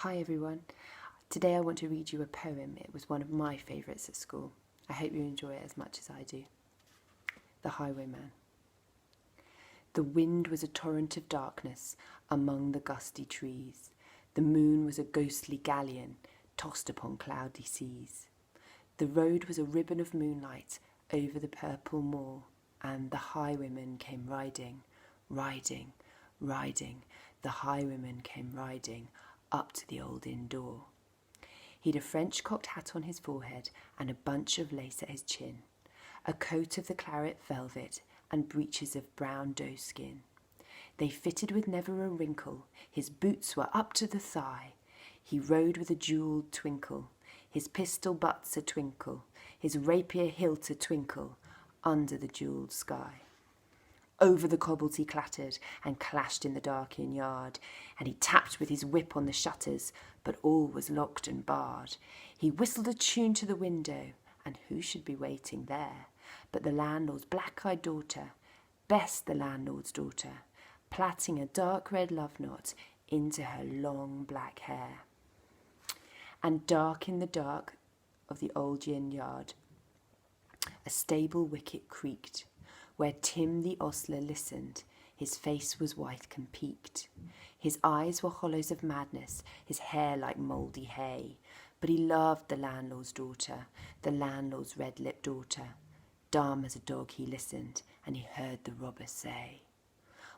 Hi everyone. Today I want to read you a poem. It was one of my favourites at school. I hope you enjoy it as much as I do. The Highwayman. The wind was a torrent of darkness among the gusty trees. The moon was a ghostly galleon tossed upon cloudy seas. The road was a ribbon of moonlight over the purple moor, and the highwayman came riding, riding, riding. The highwayman came riding up to the old inn door. He'd a French cocked hat on his forehead and a bunch of lace at his chin, a coat of the claret velvet and breeches of brown doe skin. They fitted with never a wrinkle, his boots were up to the thigh. He rode with a jewelled twinkle, his pistol butts a twinkle, his rapier hilt a twinkle, under the jewelled sky. Over the cobbles he clattered and clashed in the dark inn yard, and he tapped with his whip on the shutters, but all was locked and barred. He whistled a tune to the window, and who should be waiting there but the landlord's black-eyed daughter, Bess the landlord's daughter, plaiting a dark red love knot into her long black hair. And dark in the dark of the old inn yard, a stable wicket creaked, where Tim the ostler listened. His face was white and peaked. His eyes were hollows of madness, his hair like mouldy hay. But he loved the landlord's daughter, the landlord's red-lipped daughter. Dumb as a dog he listened, and he heard the robber say,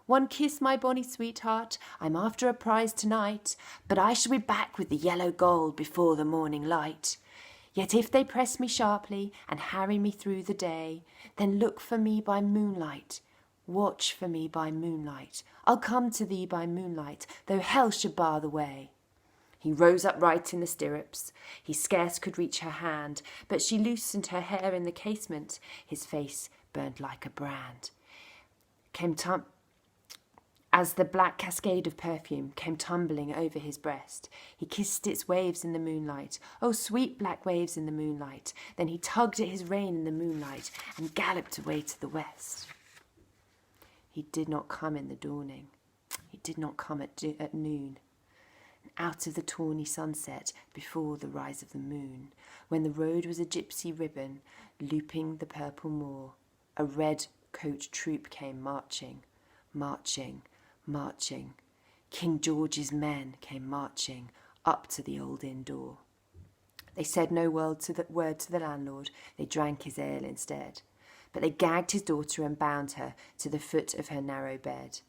"One kiss, my bonny sweetheart, I'm after a prize tonight, but I shall be back with the yellow gold before the morning light. Yet if they press me sharply and harry me through the day, then look for me by moonlight, watch for me by moonlight. I'll come to thee by moonlight, though hell should bar the way." He rose upright in the stirrups. He scarce could reach her hand, but she loosened her hair in the casement. His face burned like a brand. As the black cascade of perfume came tumbling over his breast, he kissed its waves in the moonlight, oh sweet black waves in the moonlight. Then he tugged at his rein in the moonlight and galloped away to the west. He did not come in the dawning. He did not come at noon. Out of the tawny sunset before the rise of the moon, when the road was a gypsy ribbon looping the purple moor, a red coat troop came marching, marching, marching. King George's men came marching up to the old inn door. They said no word to the landlord, they drank his ale instead. But they gagged his daughter and bound her to the foot of her narrow bed.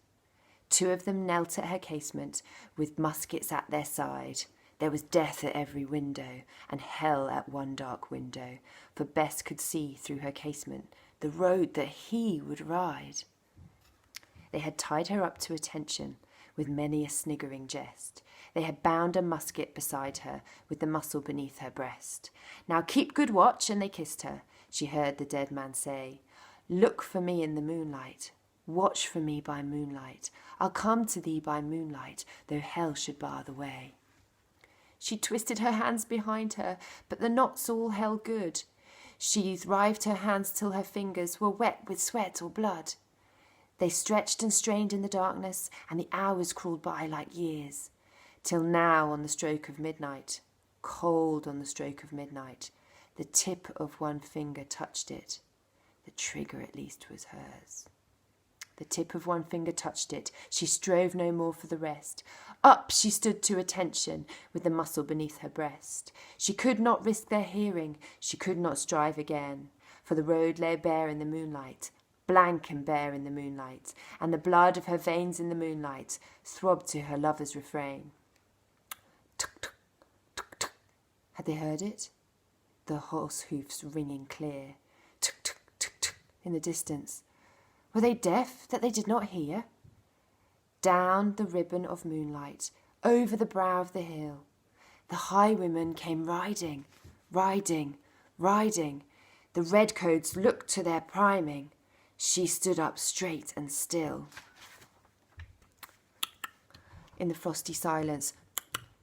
Two of them knelt at her casement with muskets at their side. There was death at every window and hell at one dark window, for Bess could see through her casement the road that he would ride. They had tied her up to attention with many a sniggering jest. They had bound a musket beside her with the muscle beneath her breast. "Now keep good watch," and they kissed her. She heard the dead man say, "Look for me in the moonlight, watch for me by moonlight. I'll come to thee by moonlight, though hell should bar the way." She twisted her hands behind her, but the knots all held good. She writhed her hands till her fingers were wet with sweat or blood. They stretched and strained in the darkness, and the hours crawled by like years, till now on the stroke of midnight, cold on the stroke of midnight, the tip of one finger touched it. The trigger at least was hers. The tip of one finger touched it. She strove no more for the rest. Up she stood to attention with the muscle beneath her breast. She could not risk their hearing. She could not strive again, for the road lay bare in the moonlight, blank and bare in the moonlight, and the blood of her veins in the moonlight throbbed to her lover's refrain. Tuk, tuk, tuk, tuk. Had they heard it? The horse hoofs ringing clear. Tuk, tuk, tuk, tuk, in the distance. Were they deaf that they did not hear? Down the ribbon of moonlight, over the brow of the hill, the highwaymen came riding, riding, riding. The redcoats looked to their priming. She stood up straight and still. In the frosty silence,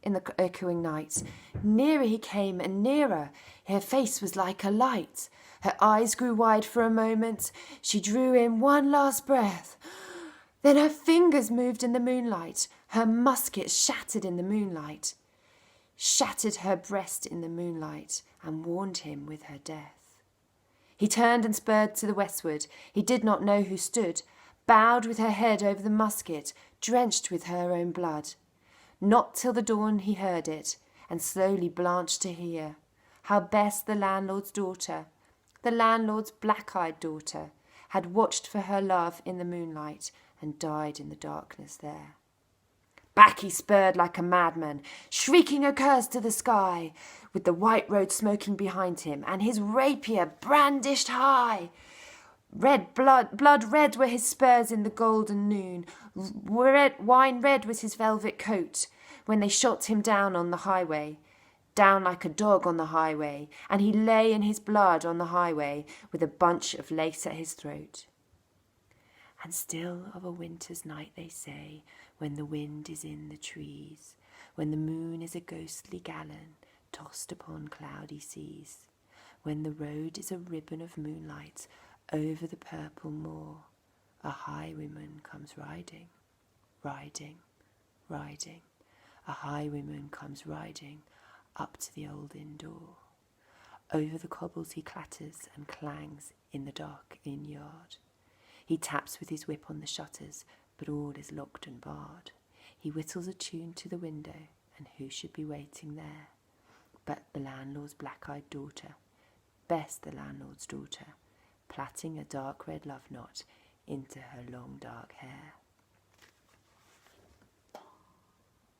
in the echoing night, nearer he came and nearer. Her face was like a light. Her eyes grew wide for a moment. She drew in one last breath. Then her fingers moved in the moonlight. Her musket shattered in the moonlight. shattered her breast in the moonlight, and warned him with her death. He turned and spurred to the westward. He did not know who stood, bowed with her head over the musket, drenched with her own blood. Not till the dawn he heard it, and slowly blanched to hear how Bess, the landlord's daughter, the landlord's black-eyed daughter, had watched for her love in the moonlight and died in the darkness there. Back he spurred like a madman, shrieking a curse to the sky, with the white road smoking behind him, and his rapier brandished high. Blood red were his spurs in the golden noon, wine red was his velvet coat, when they shot him down on the highway, down like a dog on the highway, and he lay in his blood on the highway, with a bunch of lace at his throat. And still of a winter's night they say, when the wind is in the trees, when the moon is a ghostly gallon tossed upon cloudy seas, when the road is a ribbon of moonlight over the purple moor, a highwayman comes riding, riding, riding. A highwayman comes riding up to the old inn door. Over the cobbles he clatters and clangs in the dark inn yard. He taps with his whip on the shutters, but all is locked and barred. He whistles a tune to the window, and who should be waiting there but the landlord's black-eyed daughter, Bess, the landlord's daughter, plaiting a dark red love knot into her long dark hair.